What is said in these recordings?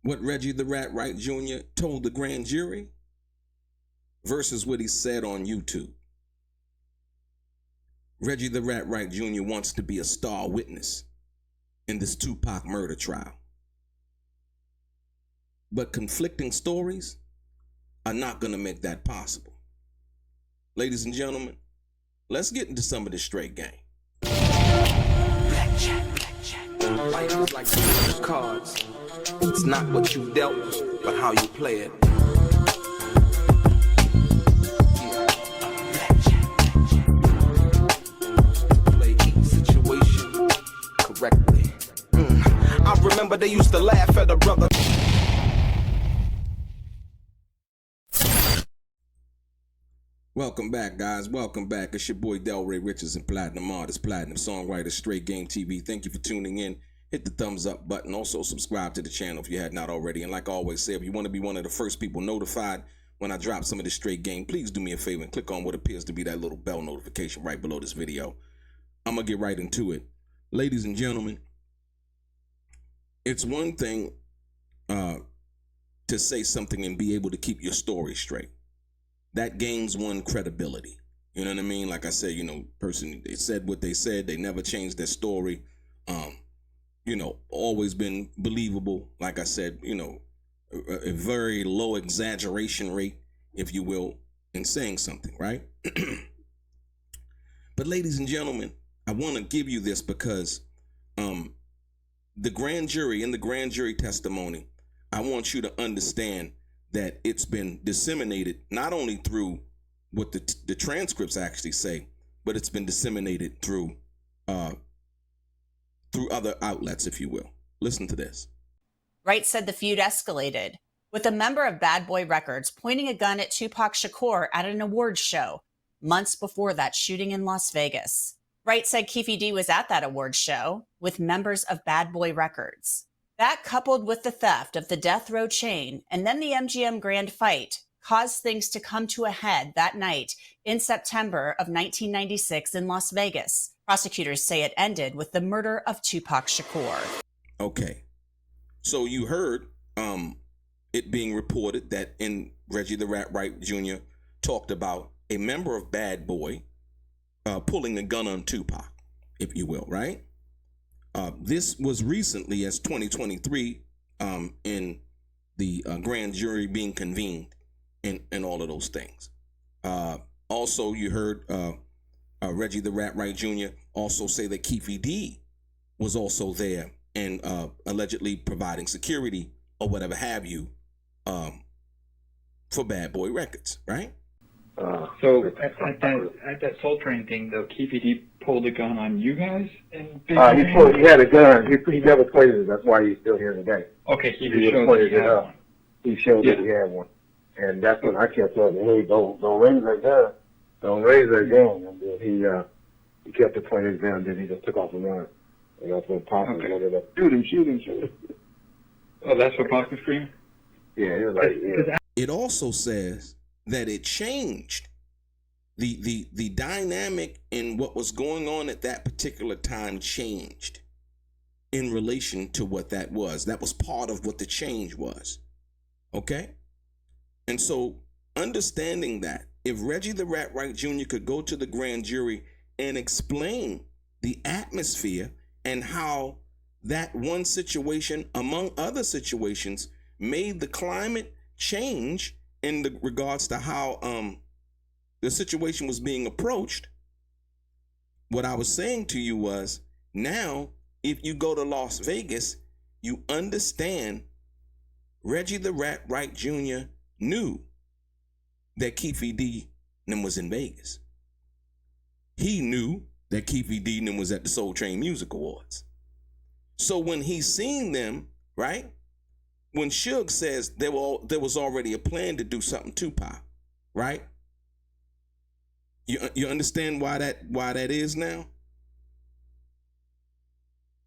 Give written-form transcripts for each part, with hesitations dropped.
what Reggie the Rat Wright Jr. told the grand jury versus what he said on YouTube. Reggie the Rat Wright Jr. wants to be a star witness in this 2Pac murder trial. But conflicting stories are not going to make that possible. Ladies and gentlemen, let's get into some of this straight game. Life is like dealing cards. It's not what you dealt, but how you play it. Play each situation correctly. I remember they used to laugh at a brother. Welcome back, guys. Welcome back. It's your boy DELRAY, Richardson, Platinum Artist, Platinum Songwriter, Straight Game TV. Thank you for tuning in. Hit the thumbs up button. Also, subscribe to the channel if you had not already. And like I always say, if you want to be one of the first people notified when I drop some of this straight game, please do me a favor and click on what appears to be that little bell notification right below this video. I'm going to get right into it. Ladies and gentlemen, it's one thing to say something and be able to keep your story straight. That gains one credibility. You know what I mean? Like I said, person, they said what they said. They never changed their story. Always been believable. Like I said, a very low exaggeration rate, if you will, in saying something, right? But ladies and gentlemen, I want to give you this because the grand jury, in the grand jury testimony, I want you to understand that it's been disseminated not only through what the transcripts actually say, but it's been disseminated through other outlets, if you will. Listen to this. Wright said the feud escalated, with a member of Bad Boy Records pointing a gun at 2Pac Shakur at an awards show months before that shooting in Las Vegas. Wright said Keefe D was at that awards show with members of Bad Boy Records. That, coupled with the theft of the Death Row chain and then the MGM Grand fight, caused things to come to a head that night in September of 1996 in Las Vegas. Prosecutors say it ended with the murder of 2Pac Shakur. Okay. So you heard it being reported that Reggie the Rat Wright Jr. talked about a member of Bad Boy pulling a gun on 2Pac, if you will, right? This was recently as 2023 in the grand jury being convened and all of those things. Also, you heard Reggie the Rat Wright Jr. also say that Keefe D was also there and allegedly providing security or whatever have you for Bad Boy Records, right? So at that Soul Train thing, though, Keefe D pulled a gun on you guys? He had a gun. He never pointed it. That's why he's still here today. Okay, he showed that he had one. He showed that he had one. And that's when I kept telling him, hey, don't raise that gun. Don't raise that gun. And then he kept it pointed down, then he just took off and run. And that's when Pop was running up, shoot him. Oh, that's what Pop was screaming? Yeah, it was like, yeah. It also says that it changed. The dynamic in what was going on at that particular time changed in relation to what that was. That was part of what the change was. Okay? And so understanding that, if Reggie the Rat Wright Jr. could go to the grand jury and explain the atmosphere and how that one situation, among other situations, made the climate change in the regards to how the situation was being approached, what I was saying to you was, now, if you go to Las Vegas, you understand Reggie the Rat Wright Jr. knew that Keefe D was in Vegas. He knew that Keefe D was at the Soul Train Music Awards. So when he seen them, right, when Suge says there was already a plan to do something to Pop, right? You understand why that is now?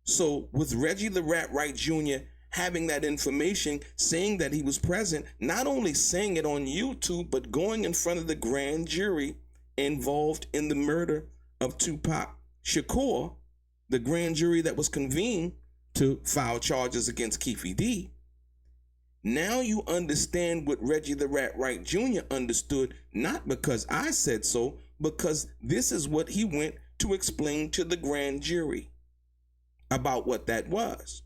So with Reggie the Rat Wright Jr. having that information, saying that he was present, not only saying it on YouTube, but going in front of the grand jury involved in the murder of 2Pac Shakur, the grand jury that was convened to file charges against Keefe D, Now you understand what Reggie the Rat Wright Jr. understood, not because I said so, because this is what he went to explain to the grand jury about what that was.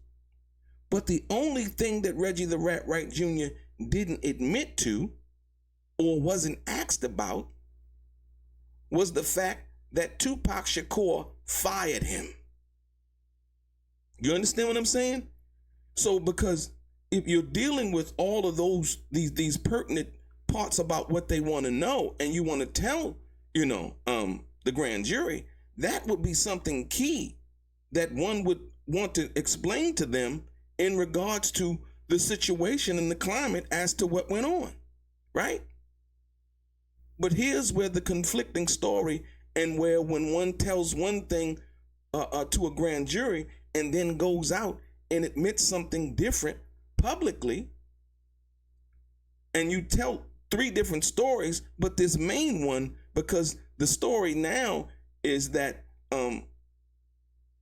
But the only thing that Reggie the Rat Wright Jr. didn't admit to or wasn't asked about was the fact that 2Pac Shakur fired him. You understand what I'm saying? So because if you're dealing with all of these pertinent parts about what they want to know and you want to tell, the grand jury, that would be something key that one would want to explain to them in regards to the situation and the climate as to what went on, right? But here's where the conflicting story and where when one tells one thing to a grand jury and then goes out and admits something different publicly, and you tell 3 different stories, but this main one, because the story now is that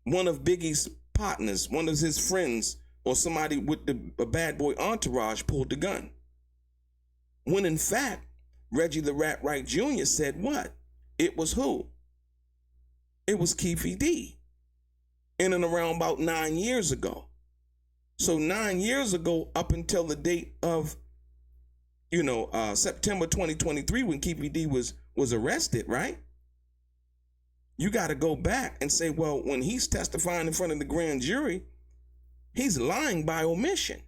one of Biggie's partners, one of his friends, or somebody with a bad boy entourage pulled the gun. When in fact, Reggie the Rat Wright Jr. said what? It was who? It was Keefe D. In and around about 9 years ago. So 9 years ago, up until the date of, September 2023, when Keefe D was arrested, right? You got to go back and say, well, when he's testifying in front of the grand jury, he's lying by omission.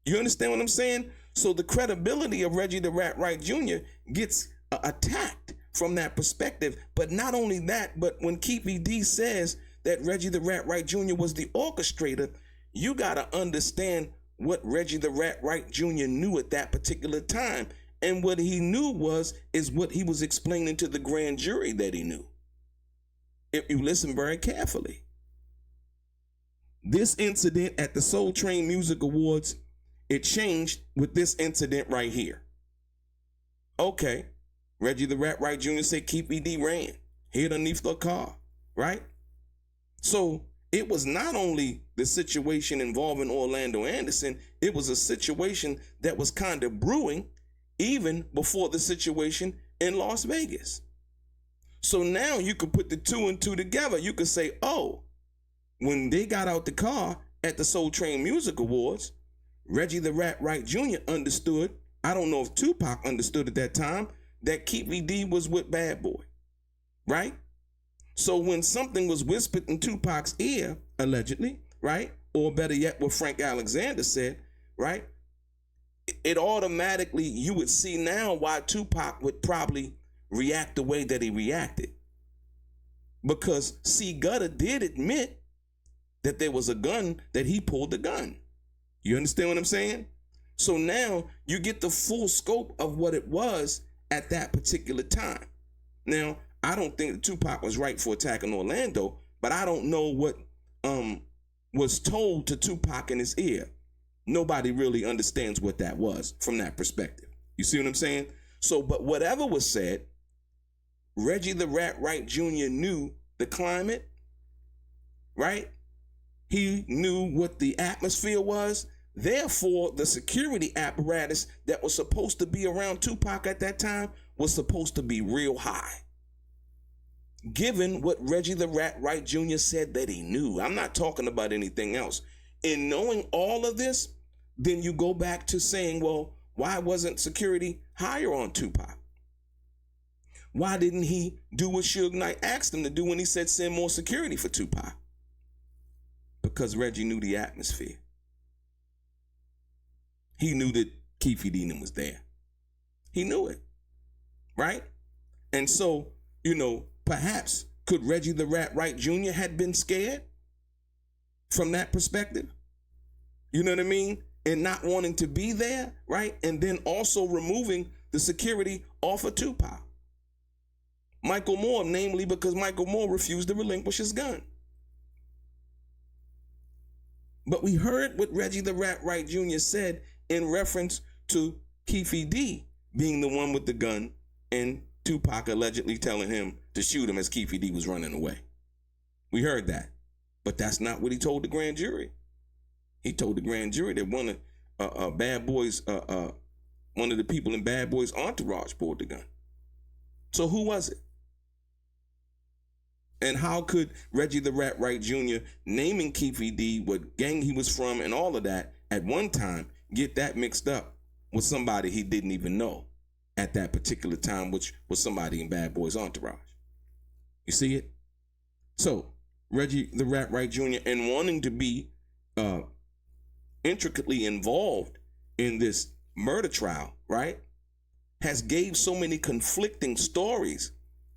You understand what I'm saying? So the credibility of Reggie the Rat Wright Jr. gets attacked from that perspective. But not only that, but when Keefe D says that Reggie the Rat Wright Jr. was the orchestrator, you got to understand what Reggie the Rat Wright Jr. knew at that particular time. And what he knew is what he was explaining to the grand jury that he knew. If you listen very carefully. This incident at the Soul Train Music Awards, it changed with this incident right here. Okay, Reggie the Rat Wright Jr. said Keefe D ran, hid underneath the car, right? So it was not only the situation involving Orlando Anderson, it was a situation that was kind of brewing even before the situation in Las Vegas. So now you could put the 2 and 2 together. You could say, oh, when they got out the car at the Soul Train Music Awards, Reggie the Rat Wright Jr. understood, I don't know if 2Pac understood at that time, that Keefe D was with Bad Boy, right? So when something was whispered in 2Pac's ear, allegedly, right? Or better yet, what Frank Alexander said, right? It automatically, you would see now why 2Pac would probably react the way that he reacted. Because C. Gutter did admit that there was a gun, that he pulled the gun. You understand what I'm saying? So now you get the full scope of what it was at that particular time. Now, I don't think that 2Pac was right for attacking Orlando, but I don't know what was told to 2Pac in his ear. Nobody really understands what that was from that perspective. You see what I'm saying? So, but whatever was said, Reggie the Rat Wright Jr. knew the climate, right? He knew what the atmosphere was. Therefore, the security apparatus that was supposed to be around 2Pac at that time was supposed to be real high. Given what Reggie the Rat Wright Jr. said that he knew. I'm not talking about anything else. In knowing all of this, then you go back to saying, well, why wasn't security higher on 2Pac? Why didn't he do what Suge Knight asked him to do when he said send more security for 2Pac? Because Reggie knew the atmosphere. He knew that Keefe D was there. He knew it, right? And so, perhaps could Reggie the Rat Wright Jr. had been scared from that perspective? You know what I mean? And not wanting to be there, right? And then also removing the security off of 2Pac. Michael Moore, namely because Michael Moore refused to relinquish his gun. But we heard what Reggie the Rat Wright Jr. said in reference to Keefe D being the one with the gun and 2Pac allegedly telling him to shoot him as Keefe D was running away. We heard that. But that's not what he told the grand jury. He told the grand jury that one Bad Boy's, one of the people in Bad Boy's entourage pulled the gun. So who was it? And how could Reggie the Rat Wright Jr. naming Keefe D, what gang he was from and all of that at one time, get that mixed up with somebody he didn't even know at that particular time, which was somebody in Bad Boy's entourage? You see it? So Reggie the Rat Wright Jr. and wanting to be intricately involved in this murder trial, right, has gave so many conflicting stories.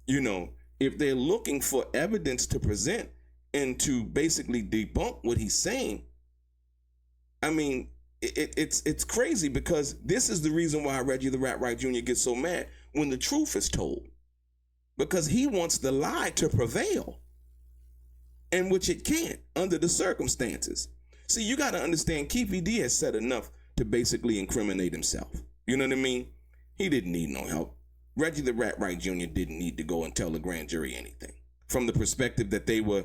You know, if they're looking for evidence to present and to basically debunk what he's saying, I mean, it's crazy, because this is the reason why Reggie the Rat Wright Jr. gets so mad when the truth is told, because he wants the lie to prevail, and which it can't under the circumstances. See, you got to understand, Keefe D has said enough to basically incriminate himself. You know what I mean? He didn't need no help. Reggie the Rat Wright Jr. didn't need to go and tell the grand jury anything. From the perspective that they were,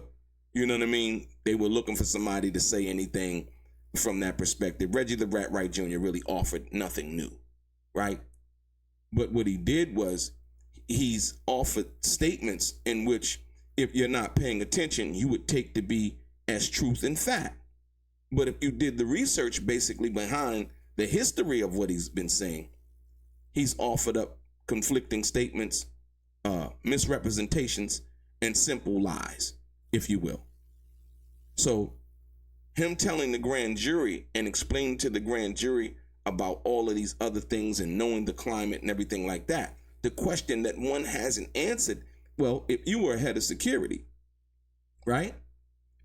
you know what I mean? They were looking for somebody to say anything from that perspective. Reggie the Rat Wright Jr. really offered nothing new, right? But what he did was he's offered statements in which, if you're not paying attention, you would take to be as truth and fact. But if you did the research basically behind the history of what he's been saying, he's offered up conflicting statements, misrepresentations, and simple lies, if you will. So him telling the grand jury and explaining to the grand jury about all of these other things and knowing the climate and everything like that, the question that one hasn't answered, well, if you were head of security, right,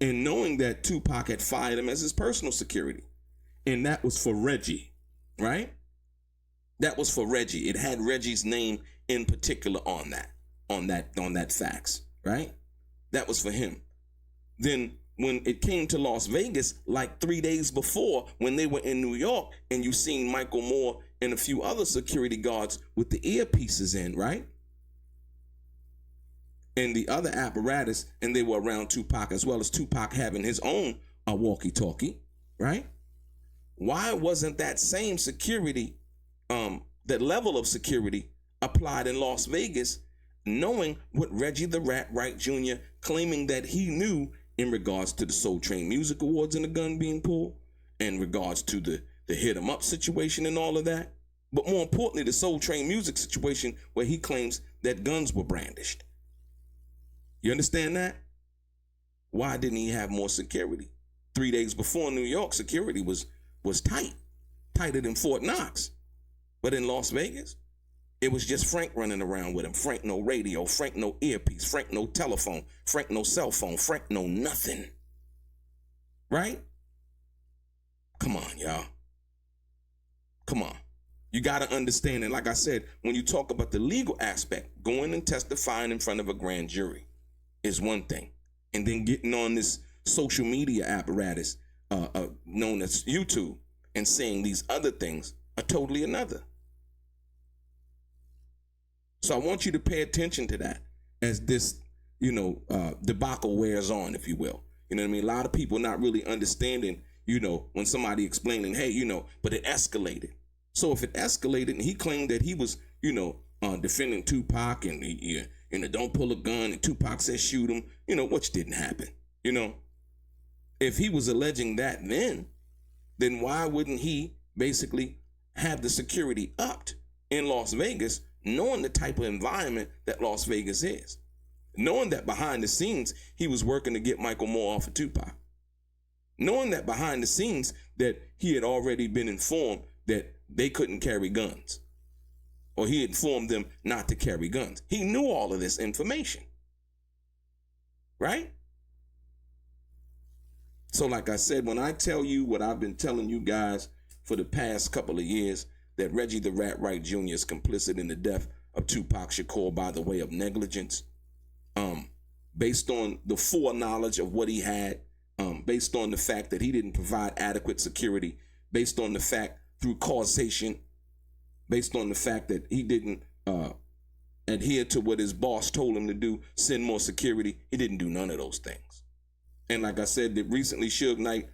and knowing that 2Pac had fired him as his personal security, and that was for Reggie, right? That was for Reggie. It had Reggie's name in particular on that fax, right? That was for him. Then when it came to Las Vegas, like 3 days before, when they were in New York, and you seen Michael Moore and a few other security guards with the earpieces in, right? And the other apparatus, and they were around 2Pac, as well as 2Pac having his own walkie-talkie, right? Why wasn't that same security, that level of security applied in Las Vegas, knowing what Reggie the Rat Wright Jr. claiming that he knew in regards to the Soul Train Music Awards and the gun being pulled, in regards to the hit 'em up situation and all of that, but more importantly, the Soul Train Music situation where he claims that guns were brandished? You understand that? Why didn't he have more security? 3 days before, New York security was tight, tighter than Fort Knox. But in Las Vegas, it was just Frank running around with him. Frank no radio, Frank no earpiece, Frank no telephone, Frank no cell phone, Frank no nothing. Right? Come on, y'all. Come on. You got to understand, and like I said, when you talk about the legal aspect, going and testifying in front of a grand jury is one thing. And then getting on this social media apparatus known as YouTube and saying these other things are totally another. So I want you to pay attention to that as this, debacle wears on, if you will. You know what I mean? A lot of people not really understanding, when somebody explaining, hey, but it escalated. So if it escalated and he claimed that he was, defending 2Pac and he, don't pull a gun and 2Pac says shoot him, which didn't happen, If he was alleging that then why wouldn't he basically have the security upped in Las Vegas, knowing the type of environment that Las Vegas is, knowing that behind the scenes he was working to get Michael Moore off of 2Pac, knowing that behind the scenes that he had already been informed that they couldn't carry guns, or he informed them not to carry guns. He knew all of this information, right? So like I said, when I tell you what I've been telling you guys for the past couple of years, that Reggie the Rat Wright Jr. is complicit in the death of 2Pac Shakur by the way of negligence, based on the foreknowledge of what he had, based on the fact that he didn't provide adequate security, based on the fact through causation, based on the fact that he didn't adhere to what his boss told him to do, send more security. He didn't do none of those things. And like I said, that recently Suge Knight,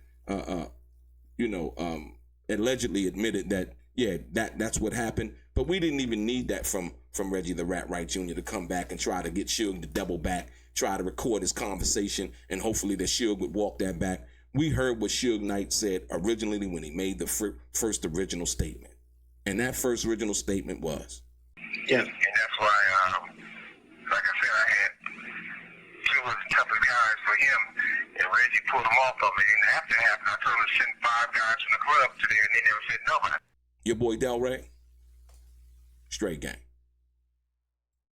allegedly admitted that, yeah, that's what happened. But we didn't even need that from Reggie the Rat Wright Jr. to come back and try to get Suge to double back, try to record his conversation, and hopefully that Suge would walk that back. We heard what Suge Knight said originally when he made the first original statement. And that first original statement was, yeah. And that's why, like I said, I had two of the toughest guys for him, and Reggie pulled them off of me. And after it happened, I told him to send 5 guys from the club to there, and they never said nobody. Your boy DELRAY, straight gang.